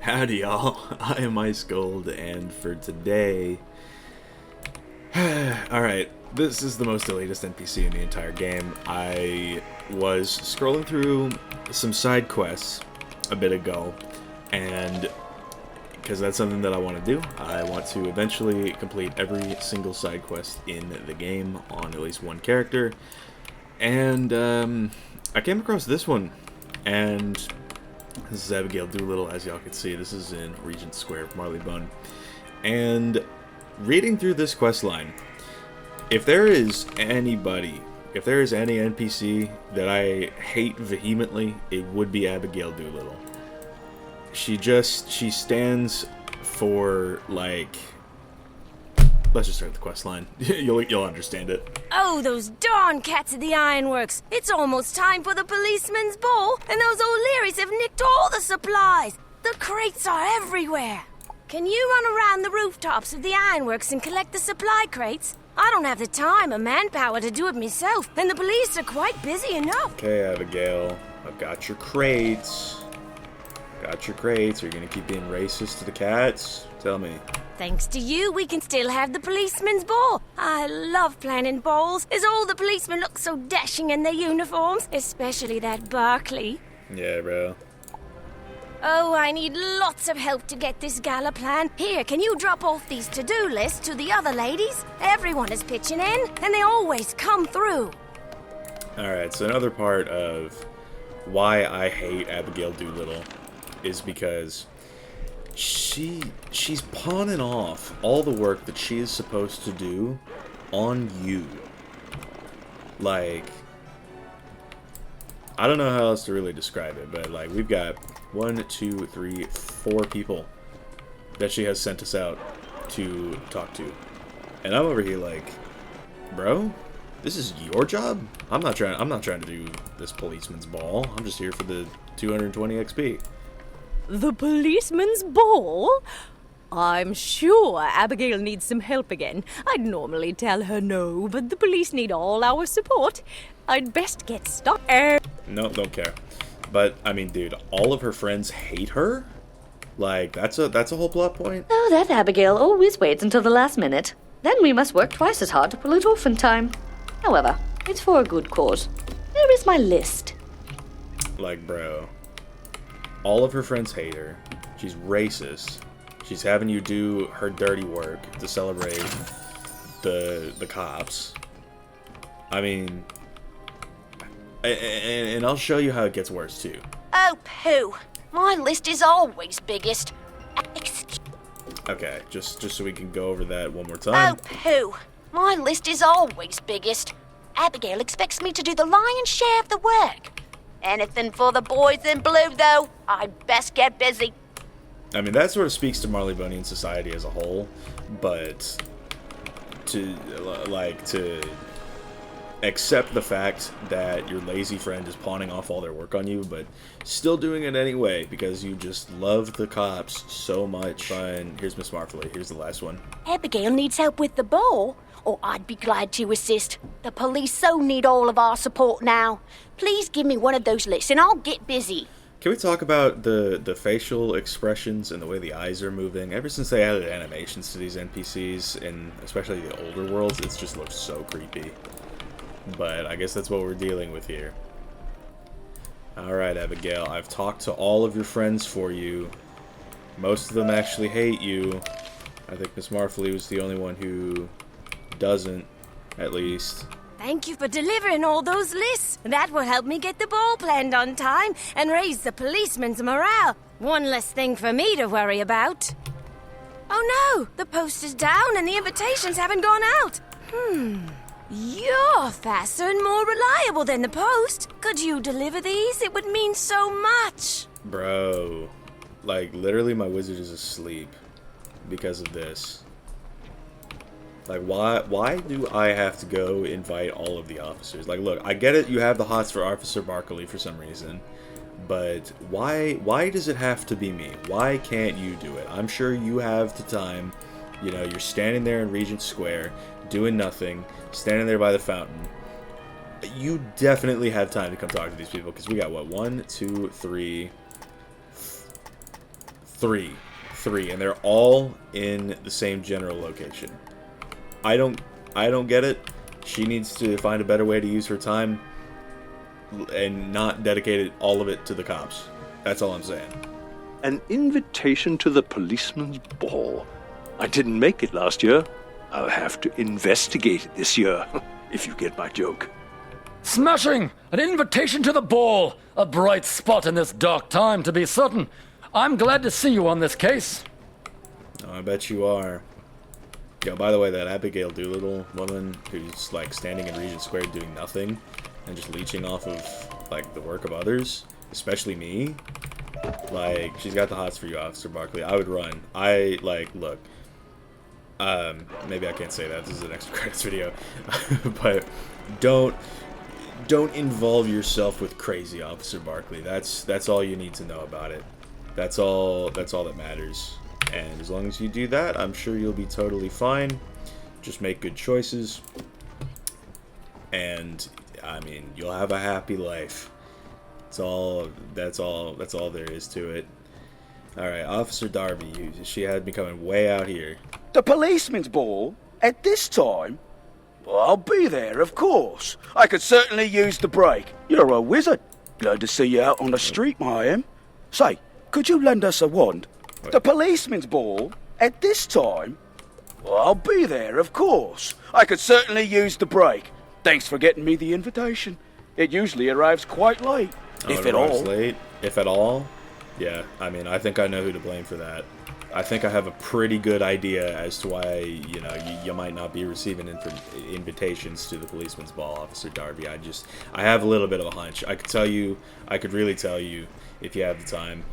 Howdy y'all, I am Ice Gold, and for today... Alright, this is the most elitist NPC in the entire game. I was scrolling through some side quests a bit ago, and because that's something that I want to do, I want to eventually complete every single side quest in the game on at least one character, and I came across this one, and this is Abigail Doolittle, as y'all can see. This is in Regent Square, Marleybone. And reading through this quest line, if there is anybody, if there is any NPC that I hate vehemently, it would be Abigail Doolittle. She stands for, like... Let's just start the quest line. You'll understand it. Oh, those darn cats at the ironworks. It's almost time for the policeman's ball, and those O'Learys have nicked all the supplies. The crates are everywhere. Can you run around the rooftops of the ironworks and collect the supply crates? I don't have the time or manpower to do it myself, and the police are quite busy enough. Okay, Abigail. I've got your crates. Got your crates. Are you gonna keep being racist to the cats? Tell me. Thanks to you, we can still have the policeman's ball. I love planning balls, as all the policemen look so dashing in their uniforms, especially that Barkley. Yeah, bro. Oh, I need lots of help to get this gala plan. Here, can you drop off these to-do lists to the other ladies? Everyone is pitching in, and they always come through. Alright, so another part of why I hate Abigail Doolittle is because she's pawning off all the work that she is supposed to do on you. Like, I don't know how else to really describe it, but like, we've got 1, 2, 3, 4 people that she has sent us out to talk to, and I'm over here like, bro, this is your job. I'm not trying to do this policeman's ball. I'm just here for the 220 XP. The policeman's ball? I'm sure Abigail needs some help again. I'd normally tell her no, but the police need all our support. I'd best get started. No, don't care. But, I mean, dude, all of her friends hate her? Like, that's a whole plot point? Oh, that Abigail always waits until the last minute. Then we must work twice as hard to pull it off in time. However, it's for a good cause. There is my list. Like, bro, all of her friends hate her. She's racist. She's having you do her dirty work to celebrate the cops. I mean, and I'll show you how it gets worse too. Oh, pooh. My list is always biggest. Okay, just so we can go over that one more Oh, time. pooh. My list is always biggest. Abigail expects me to do the lion's share of the work. Anything for the boys in blue, though. I'd best get busy. I mean, that sort of speaks to Marleybonian society as a whole, but to accept the fact that your lazy friend is pawning off all their work on you, but still doing it anyway because you just love the cops so much. Fine, here's Miss Marfley. Here's the last one. Abigail needs help with the ball, or I'd be glad to assist. The police so need all of our support now. Please give me one of those lists and I'll get busy. Can we talk about the facial expressions and the way the eyes are moving? Ever since they added animations to these NPCs, and especially the older worlds, it's just looked so creepy. But I guess that's what we're dealing with here. Alright, Abigail, I've talked to all of your friends for you. Most of them actually hate you. I think Miss Marfley was the only one who doesn't, at least. Thank you for delivering all those lists. That will help me get the ball planned on time and raise the policeman's morale. One less thing for me to worry about. Oh no, the post is down and the invitations haven't gone out. You're faster and more reliable than the post. Could you deliver these? It would mean so much. Bro, like, literally my wizard is asleep because of this. Like, why do I have to go invite all of the officers? Like, look, I get it, you have the hots for Officer Barkley for some reason, but why does it have to be me? Why can't you do it? I'm sure you have the time. You know, you're standing there in Regent Square, doing nothing, standing there by the fountain. You definitely have time to come talk to these people, because we got, what, 1, 2, 3, Three, and they're all in the same general location. I don't get it. She needs to find a better way to use her time and not dedicate all of it to the cops. That's all I'm saying. An invitation to the policeman's ball. I didn't make it last year. I'll have to investigate it this year, if you get my joke. Smashing! An invitation to the ball! A bright spot in this dark time, to be certain. I'm glad to see you on this case. Oh, I bet you are. Yo, by the way, that Abigail Doolittle woman who's, like, standing in Regent Square doing nothing and just leeching off of, like, the work of others, especially me, like, she's got the hots for you, Officer Barkley. I would run. Look, maybe I can't say that. This is an extra credits video. But don't involve yourself with crazy, Officer Barkley. That's all you need to know about it. That's all that matters. And as long as you do that, I'm sure you'll be totally fine. Just make good choices. And I mean, you'll have a happy life. That's all there is to it. Alright, Officer Darby, she had me coming way out here. The policeman's ball? At this time? Well, I'll be there, of course. I could certainly use the break. You're a wizard. Glad to see you out on the street, I am. Say, could you lend us a wand? What? The policeman's ball? At this time? Well, I'll be there, of course. I could certainly use the break. Thanks for getting me the invitation. It usually arrives quite late, if at all. Late, if at all? Yeah, I mean, I think I know who to blame for that. I think I have a pretty good idea as to why, you might not be receiving invitations to the policeman's ball, Officer Darby. I have a little bit of a hunch. I could really tell you if you have the time.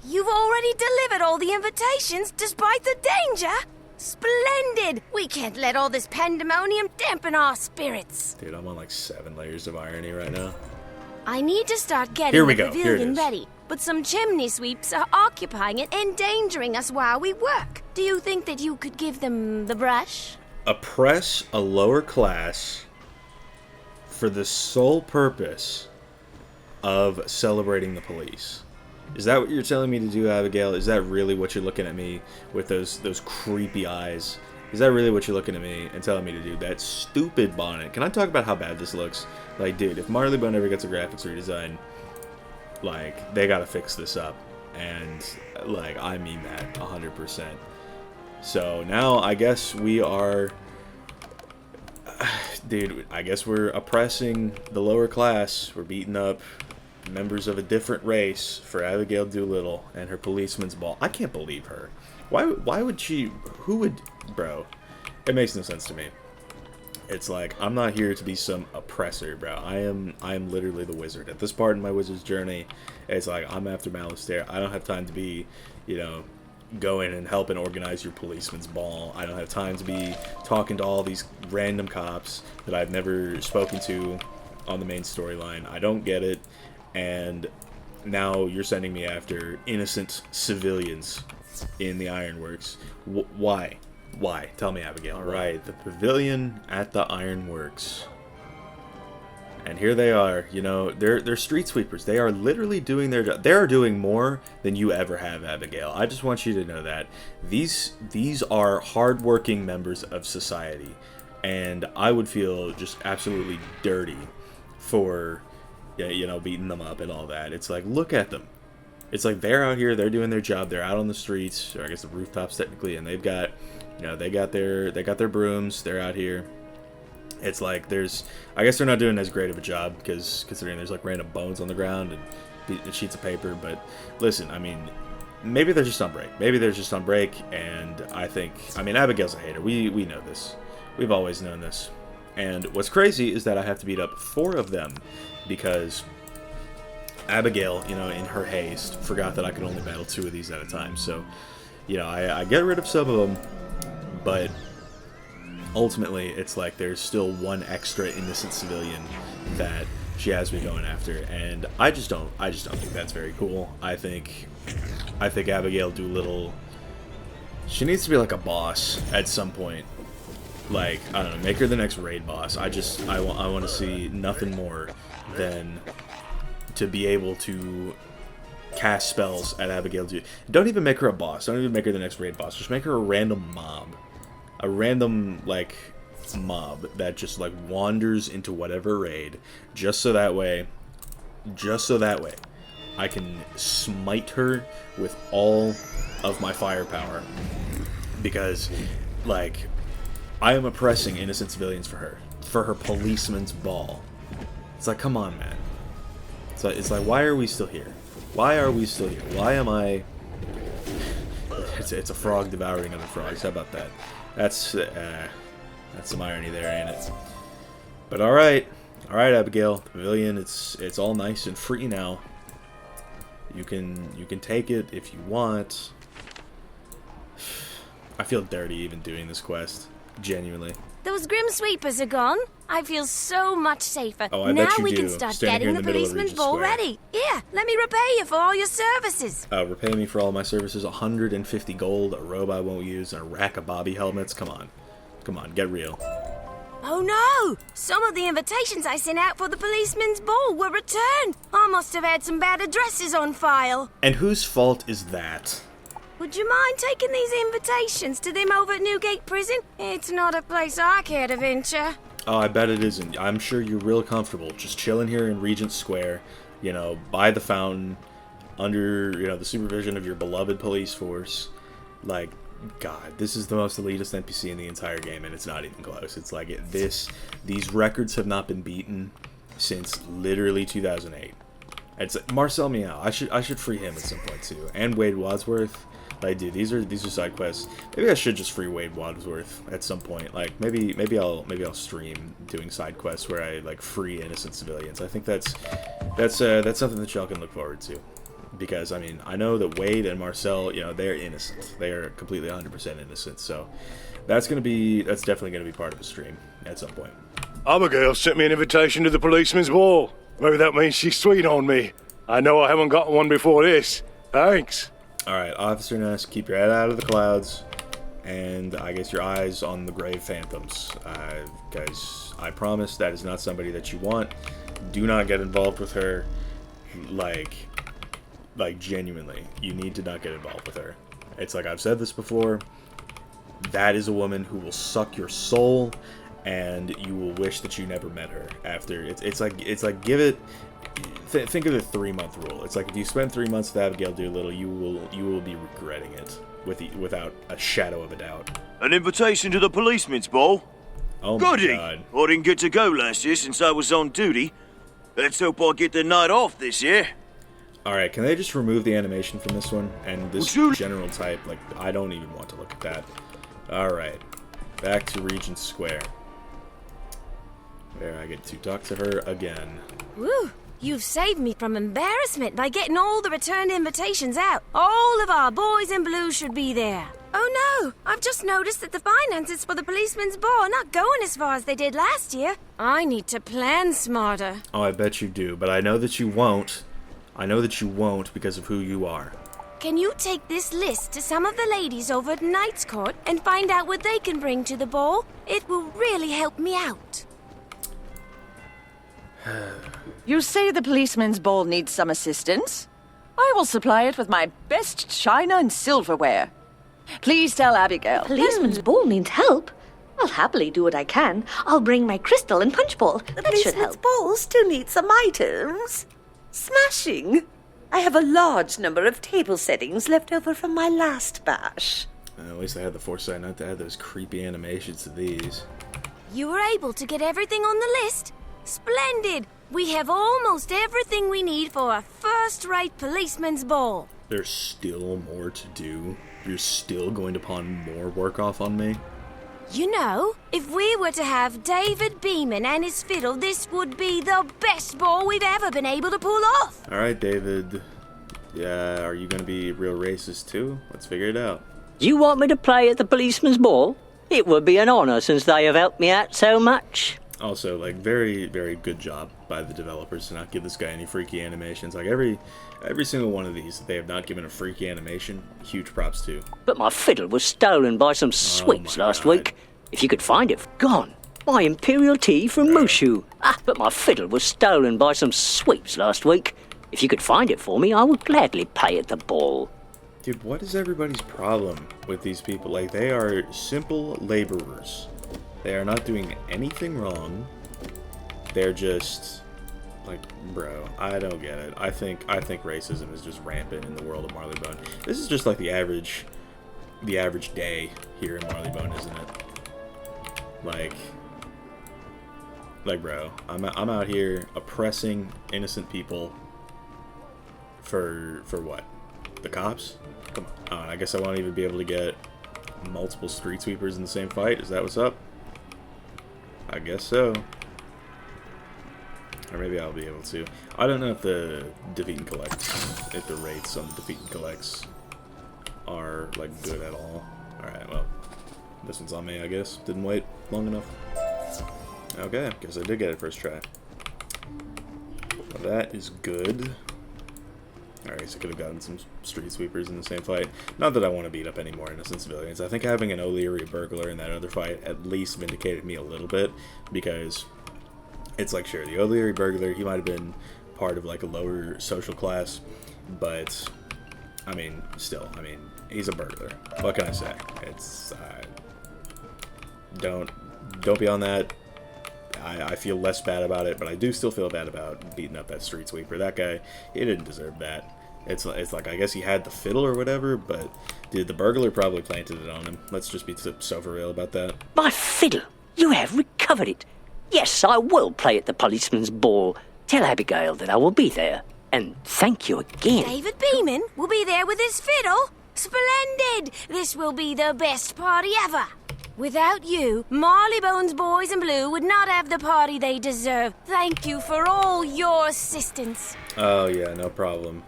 You've already delivered all the invitations despite the danger? Splendid! We can't let all this pandemonium dampen our spirits. Dude, I'm on like 7 layers of irony right now. I need to start getting Here we the go. Here it pavilion is. ready, but some chimney sweeps are occupying it, endangering us while we work. Do you think that you could give them the brush? Oppress a lower class for the sole purpose of celebrating the police. Is that what you're telling me to do, Abigail? Is that really what you're looking at me with those creepy eyes? Is that really what you're looking at me and telling me to do? That stupid bonnet. Can I talk about how bad this looks? Like, dude, if Marleybone ever gets a graphics redesign, like, they gotta fix this up. And, like, I mean that 100%. So now I guess we are... Dude, I guess we're oppressing the lower class. We're beating up members of a different race for Abigail Doolittle and her policeman's ball. I can't believe her. Why would she... Who would... Bro, it makes no sense to me. It's like, I'm not here to be some oppressor, bro. I am literally the wizard. At this part in my wizard's journey, it's like, I'm after Malistaire. I don't have time to be, go in and help and organize your policeman's ball. I don't have time to be talking to all these random cops that I've never spoken to on the main storyline. I don't get it. And now you're sending me after innocent civilians in the Ironworks. Why? Why? Tell me, Abigail. Alright, the pavilion at the Ironworks. And here they are, they're street sweepers. They are literally doing their job. They're doing more than you ever have, Abigail. I just want you to know that. These are hardworking members of society. And I would feel just absolutely dirty for, beating them up and all that. It's like, look at them. It's like they're out here, they're doing their job, they're out on the streets, or I guess the rooftops technically, and they've got, they got their brooms, they're out here. It's like I guess they're not doing as great of a job because considering there's like random bones on the ground and sheets of paper. But listen, I mean, maybe they're just on break. And I mean, Abigail's a hater. We know this. We've always known this. And what's crazy is that I have to beat up 4 of them because Abigail, in her haste, forgot that I could only battle 2 of these at a time. So, I get rid of some of them, but ultimately, it's like there's still 1 extra innocent civilian that she has me going after, and I just don't think that's very cool. I think Abigail Doolittle, she needs to be like a boss at some point. Like, I don't know, make her the next raid boss. I want to see nothing more than to be able to cast spells at Abigail. Don't even make her a boss. Don't even make her the next raid boss. Just make her a random mob. A random, like, mob that just, like, wanders into whatever raid. Just so that way, I can smite her with all of my firepower. Because, like, I am oppressing innocent civilians for her. For her policeman's ball. It's like, come on, man. It's like, why are we still here? Why are we still here? Why am I... It's a frog devouring other frogs. How about that? That's some irony there, ain't it? But alright. Alright, Abigail. The pavilion, it's all nice and free now. You can take it if you want. I feel dirty even doing this quest. Genuinely. Those grim sweepers are gone. I feel so much safer. Oh, I now bet you we do. can start Standing here getting in the the middle of policeman's Regent ball Square. ready. Here, let me repay you for all your services. Repay me for all my services. 150 gold, a robe I won't use, and a rack of bobby helmets. Come on. Come on, get real. Oh no! Some of the invitations I sent out for the policeman's ball were returned. I must have had some bad addresses on file. And whose fault is that? Would you mind taking these invitations to them over at Newgate Prison? It's not a place I care to venture. Oh, I bet it isn't. I'm sure you're real comfortable just chilling here in Regent Square, you know, by the fountain, under, you know, the supervision of your beloved police force. Like, God, this is the most elitist NPC in the entire game, and it's not even close. It's like these records have not been beaten since literally 2008. It's Marcel Meow. I should free him at some point too, and Wade Wadsworth. Like, dude, these are side quests. Maybe I should just free Wade Wadsworth at some point. Like, maybe I'll stream doing side quests where I like free innocent civilians. I think that's something that y'all can look forward to. Because, I mean, I know that Wade and Marcel, you know, they're innocent. They are completely 100% innocent. So that's definitely gonna be part of the stream at some point. Abigail sent me an invitation to the policeman's ball. Maybe that means she's sweet on me. I know I haven't gotten one before this. Thanks. Alright, Officer Ness, keep your head out of the clouds, and I guess your eyes on the grave phantoms. Guys, I promise that is not somebody that you want. Do not get involved with her. Like genuinely, you need to not get involved with her. It's like I've said this before. That is a woman who will suck your soul, and you will wish that you never met her after. It's like give it. Think of the 3-month rule. It's like if you spend 3 months with Abigail Doolittle, you will be regretting it without a shadow of a doubt. An invitation to the policeman's ball? Oh my Goody! God. I didn't get to go last year since I was on duty. Let's hope I get the night off this year. Alright, can they just remove the animation from this one? And this general type, like, I don't even want to look at that. Alright, back to Regent Square. There, I get to talk to her again. Woo! You've saved me from embarrassment by getting all the returned invitations out. All of our boys in blue should be there. Oh no! I've just noticed that the finances for the policeman's ball are not going as far as they did last year. I need to plan smarter. Oh, I bet you do, but I know that you won't. I know that you won't because of who you are. Can you take this list to some of the ladies over at Knight's Court and find out what they can bring to the ball? It will really help me out. You say the policeman's ball needs some assistance? I will supply it with my best china and silverware. Please tell Abigail. Policeman's ball needs help. I'll happily do what I can. I'll bring my crystal and punch ball. The That should policeman's help. ball still needs some items. Smashing. I have a large number of table settings left over from my last bash. At least I had the foresight not to add those creepy animations to these. You were able to get everything on the list? Splendid! We have almost everything we need for a first-rate policeman's ball. There's still more to do? You're still going to pawn more work off on me? You know, if we were to have David Beeman and his fiddle, this would be the best ball we've ever been able to pull off. Alright, David. Yeah, are you going to be real racist too? Let's figure it out. Do you want me to play at the policeman's ball? It would be an honor since they have helped me out so much. Also, like, very, very good job by the developers to not give this guy any freaky animations. Like, every single one of these that they have not given a freaky animation, huge props to. But my fiddle was stolen by some sweeps last week. If you could find it, gone. My imperial tea from Mushu. But my fiddle was stolen by some sweeps last week. If you could find it for me, I would gladly play at the ball. Dude, what is everybody's problem with these people? Like, they are simple laborers. They are not doing anything wrong. They're just... like, bro, I don't get it. I think racism is just rampant in the world of Marleybone. This is just like the average day here in Marleybone, isn't it? Like, bro, I'm out here oppressing innocent people for what? The cops? Come on. I guess I won't even be able to get multiple street sweepers in the same fight. Is that what's up? I guess so. Or maybe I'll be able to. I don't know if the defeat and collects, if the rates on the defeat and collects are, like, good at all. Alright, well, this one's on me, I guess. Didn't wait long enough. Okay, guess I did get it first try. Well, that is good. Alright, so I could have gotten some street sweepers in the same fight. Not that I want to beat up any more innocent civilians. I think having an O'Leary burglar in that other fight at least vindicated me a little bit, because it's like, sure, the O'Leary burglar, he might have been part of like a lower social class, but I mean, still, I mean, he's a burglar. What can I say? It's don't be on that. I feel less bad about it, but I do still feel bad about beating up that street sweeper. That guy, he didn't deserve that. It's like, I guess he had the fiddle or whatever, but dude, the burglar probably planted it on him. Let's just be so for real about that. My fiddle! You have recovered it. Yes, I will play at the policeman's ball. Tell Abigail that I will be there. And thank you again. David Beeman will be there with his fiddle. Splendid! This will be the best party ever. Without you, Marleybone's boys in blue would not have the party they deserve. Thank you for all your assistance. Oh yeah, no problem.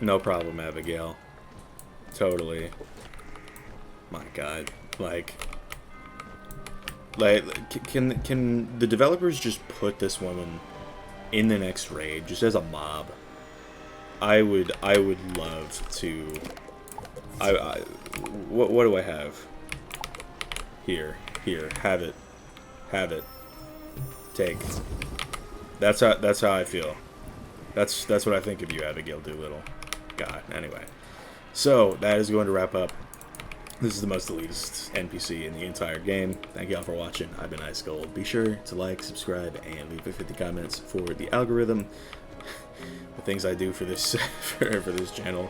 No problem, Abigail. Totally. My God, like, can the developers just put this woman in the next raid just as a mob? I would love to. What do I have? Here, have it, take. That's how I feel. That's what I think of you, Abigail Doolittle. God, anyway. So that is going to wrap up. This is the most elitist NPC in the entire game. Thank y'all for watching. I've been Ice Gold. Be sure to like, subscribe, and leave 50 comments for the algorithm, the things I do for this for this channel,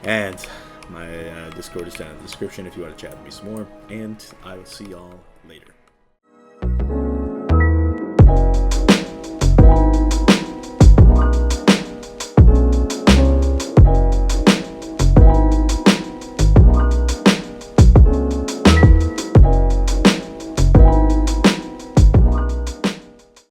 and my Discord is down in the description if you want to chat with me some more. And I will see y'all later.